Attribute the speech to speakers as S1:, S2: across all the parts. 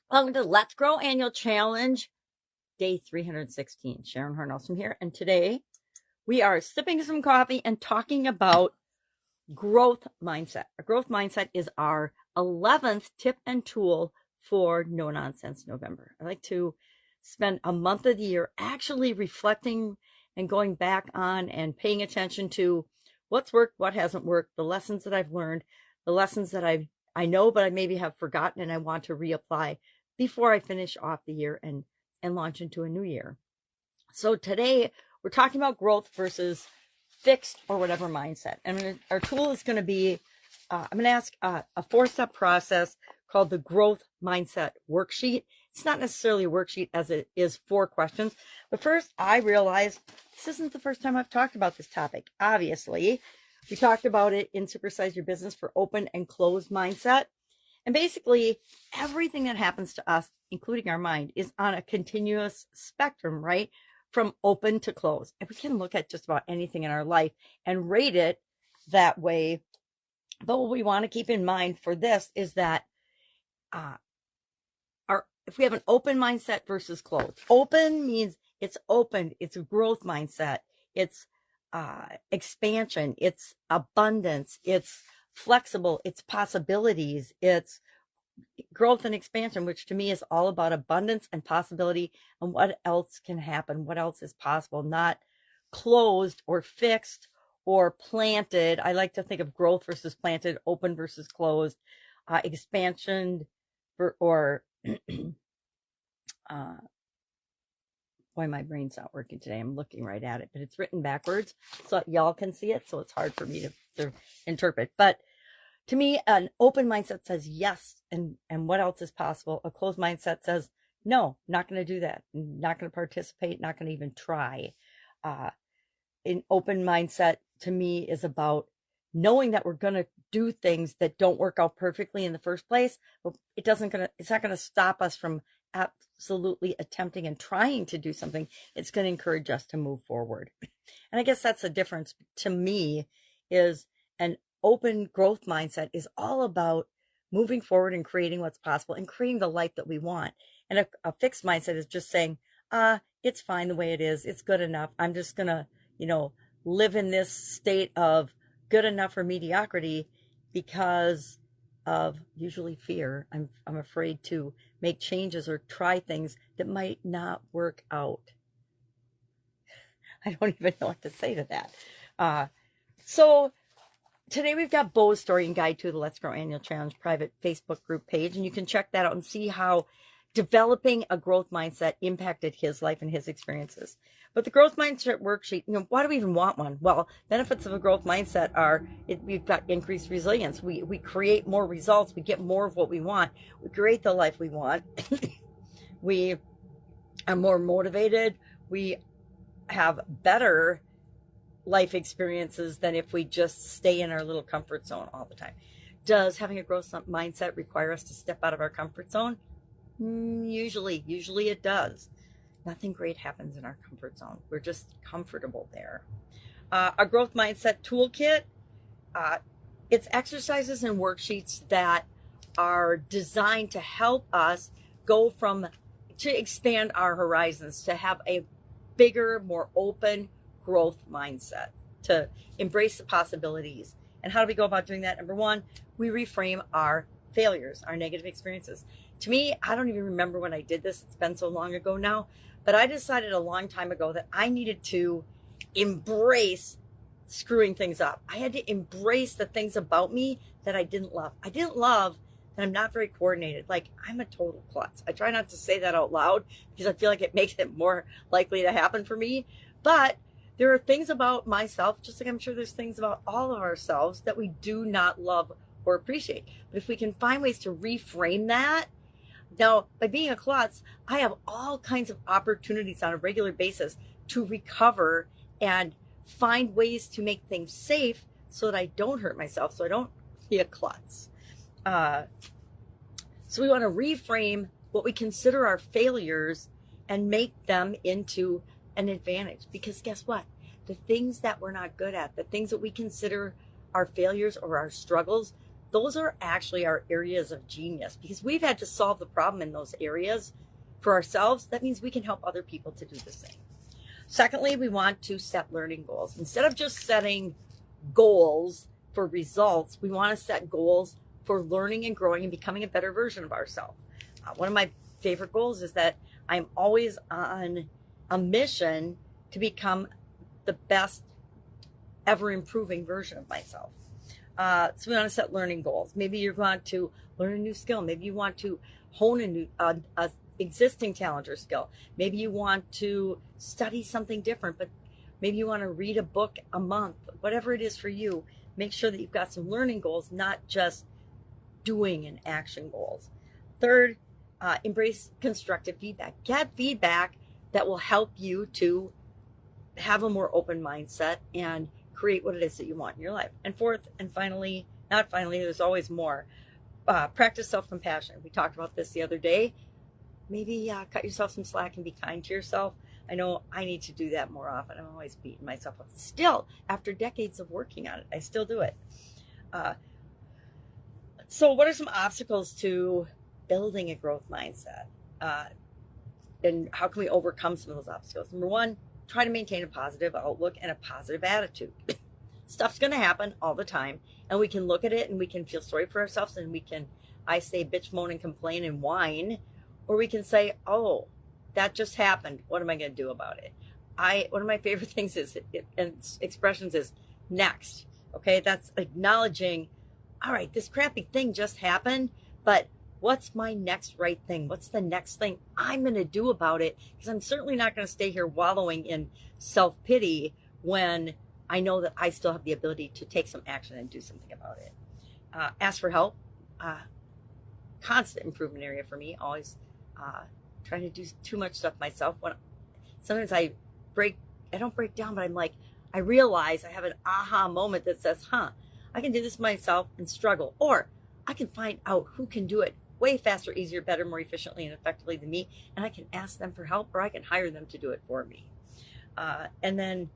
S1: Welcome to Let's Grow Annual Challenge, day 316. Sharon Horne-Ellstrom here, and today we are sipping some coffee and talking about growth mindset. A growth mindset is our 11th tip and tool for No Nonsense November. I like to spend a month of the year actually reflecting and going back on and paying attention to what's worked, what hasn't worked, the lessons that I've learned, the lessons that I know, but I maybe have forgotten and I want to reapply before I finish off the year and launch into a new year. So today we're talking about growth versus fixed or whatever mindset. And our tool is going to be, I'm going to ask a 4-step process called the growth mindset worksheet. It's not necessarily a worksheet as it is 4 questions. But first, I realized this isn't the first time I've talked about this topic. Obviously, we talked about it in Supersize Your Business for open and closed mindset. And basically, everything that happens to us, including our mind, is on a continuous spectrum, right? From open to closed. And we can look at just about anything in our life and rate it that way. But what we want to keep in mind for this is that if we have an open mindset versus closed. Open means it's open. It's a growth mindset. It's expansion. It's abundance. It's flexible, it's possibilities, it's growth and expansion, which to me is all about abundance and possibility and what else can happen, what else is possible, not closed or fixed or planted. I like to think of growth versus planted, open versus closed, expansion or why my brain's not working today. I'm looking right at it, but it's written backwards so y'all can see it. So it's hard for me to interpret. But to me, an open mindset says yes, and what else is possible? A closed mindset says no, not going to do that, not going to participate, not going to even try. An open mindset to me is about knowing that we're going to do things that don't work out perfectly in the first place, but it's not going to stop us from absolutely attempting and trying to do something. It's going to encourage us to move forward. And I guess that's the difference to me, is an open growth mindset is all about moving forward and creating what's possible and creating the life that we want. And a fixed mindset is just saying, it's fine the way it is. It's good enough. I'm just going to, live in this state of good enough or mediocrity because of usually fear. I'm afraid to make changes or try things that might not work out. I don't even know what to say to that. So today we've got Bo's story and guide to the Let's Grow Annual Challenge private Facebook group page, and you can check that out and see how developing a growth mindset impacted his life and his experiences. But the growth mindset worksheet, why do we even want one? Well, benefits of a growth mindset are we've got increased resilience. We create more results. We get more of what we want. We create the life we want. We are more motivated. We have better life experiences than if we just stay in our little comfort zone all the time. Does having a growth mindset require us to step out of our comfort zone? Usually it does. Nothing great happens in our comfort zone. We're just comfortable there. Our growth mindset toolkit, it's exercises and worksheets that are designed to help us to expand our horizons, to have a bigger, more open growth mindset, to embrace the possibilities. And how do we go about doing that? Number 1, we reframe our failures, our negative experiences. To me, I don't even remember when I did this. It's been so long ago now, but I decided a long time ago that I needed to embrace screwing things up. I had to embrace the things about me that I didn't love. I didn't love that I'm not very coordinated. Like, I'm a total klutz. I try not to say that out loud because I feel like it makes it more likely to happen for me. But there are things about myself, just like I'm sure there's things about all of ourselves, that we do not love or appreciate. But if we can find ways to reframe that, now, by being a klutz, I have all kinds of opportunities on a regular basis to recover and find ways to make things safe so that I don't hurt myself, so I don't be a klutz. So we want to reframe what we consider our failures and make them into an advantage. Because guess what? The things that we're not good at, the things that we consider our failures or our struggles, those are actually our areas of genius, because we've had to solve the problem in those areas for ourselves. That means we can help other people to do the same. Secondly, we want to set learning goals. Instead of just setting goals for results, we want to set goals for learning and growing and becoming a better version of ourselves. One of my favorite goals is that I'm always on a mission to become the best ever improving version of myself. So we want to set learning goals. Maybe you want to learn a new skill. Maybe you want to hone a new existing talent or skill. Maybe you want to study something different, but maybe you want to read a book a month. Whatever it is for you, make sure that you've got some learning goals, not just doing and action goals. Third, embrace constructive feedback. Get feedback that will help you to have a more open mindset and create what it is that you want in your life. And fourth, and finally, not finally, there's always more, practice self-compassion. We talked about this the other day. Maybe cut yourself some slack and be kind to yourself. I know I need to do that more often. I'm always beating myself up. Still, after decades of working on it, I still do it. So what are some obstacles to building a growth mindset? And how can we overcome some of those obstacles? Number one, try to maintain a positive outlook and a positive attitude. Stuff's going to happen all the time, and we can look at it and we can feel sorry for ourselves, and we can, I say, bitch, moan, and complain and whine, or we can say, oh, that just happened. What am I going to do about it? One of my favorite things is, and expressions is next. Okay, that's acknowledging, all right, this crappy thing just happened, but what's my next right thing? What's the next thing I'm going to do about it? Because I'm certainly not going to stay here wallowing in self-pity when I know that I still have the ability to take some action and do something about it. Ask for help. Constant improvement area for me. Always trying to do too much stuff myself. Sometimes I don't break down, but I'm like, I realize I have an aha moment that says, I can do this myself and struggle. Or I can find out who can do it way faster, easier, better, more efficiently and effectively than me, and I can ask them for help, or I can hire them to do it for me. And then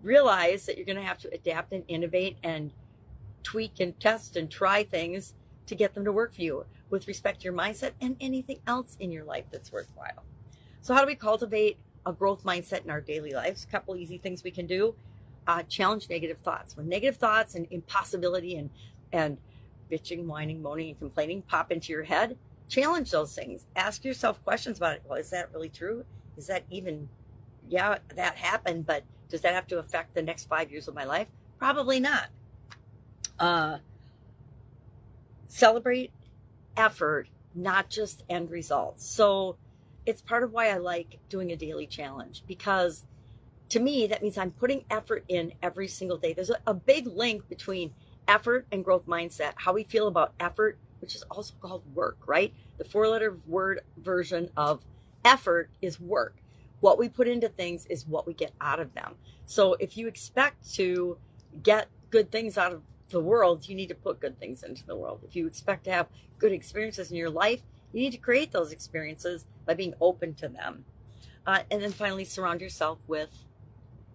S1: realize that you're going to have to adapt and innovate and tweak and test and try things to get them to work for you with respect to your mindset and anything else in your life that's worthwhile. So how do we cultivate a growth mindset in our daily lives? A couple easy things we can do. Challenge negative thoughts. When negative thoughts and impossibility and bitching, whining, moaning, and complaining pop into your head, challenge those things. Ask yourself questions about it. Well, is that really true? Is that even, yeah, that happened, but does that have to affect the next 5 years of my life? Probably not. Celebrate effort, not just end results. So it's part of why I like doing a daily challenge, because to me, that means I'm putting effort in every single day. There's a big link between effort and growth mindset. How we feel about effort, which is also called work, right? The 4-letter word version of effort is work. What we put into things is what we get out of them. So if you expect to get good things out of the world, you need to put good things into the world. If you expect to have good experiences in your life, you need to create those experiences by being open to them. And then finally, surround yourself with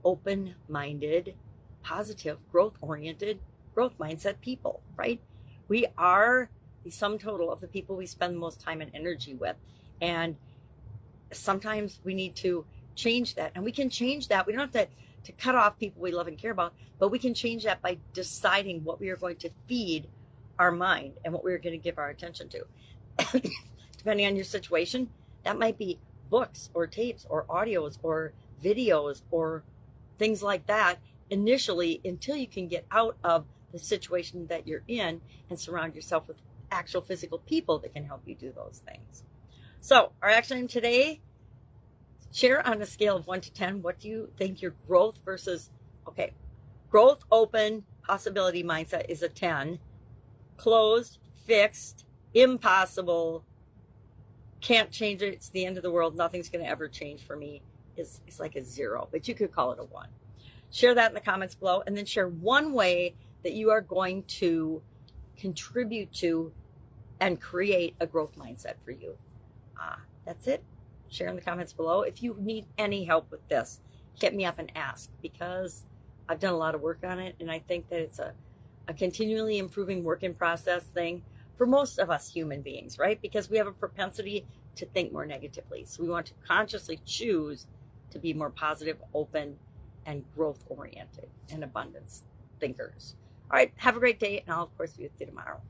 S1: open-minded, positive, growth-oriented, growth mindset people, right? We are the sum total of the people we spend the most time and energy with. And sometimes we need to change that. And we can change that. We don't have to cut off people we love and care about, but we can change that by deciding what we are going to feed our mind and what we're going to give our attention to. Depending on your situation, that might be books or tapes or audios or videos or things like that initially, until you can get out of the situation that you're in and surround yourself with actual physical people that can help you do those things. So our action item today, share on a scale of 1 to 10, what do you think your growth versus, growth, open, possibility mindset is a 10. Closed, fixed, impossible, can't change it, it's the end of the world, nothing's going to ever change for me, is like a 0, but you could call it a 1. Share that in the comments below, and then share one way that you are going to contribute to and create a growth mindset for you. That's it. Share in the comments below. If you need any help with this, hit me up and ask, because I've done a lot of work on it, and I think that it's a a continually improving work in process thing for most of us human beings, right? Because we have a propensity to think more negatively. So we want to consciously choose to be more positive, open, and growth oriented and abundance thinkers. All right, have a great day, and I'll, of course, be with you tomorrow.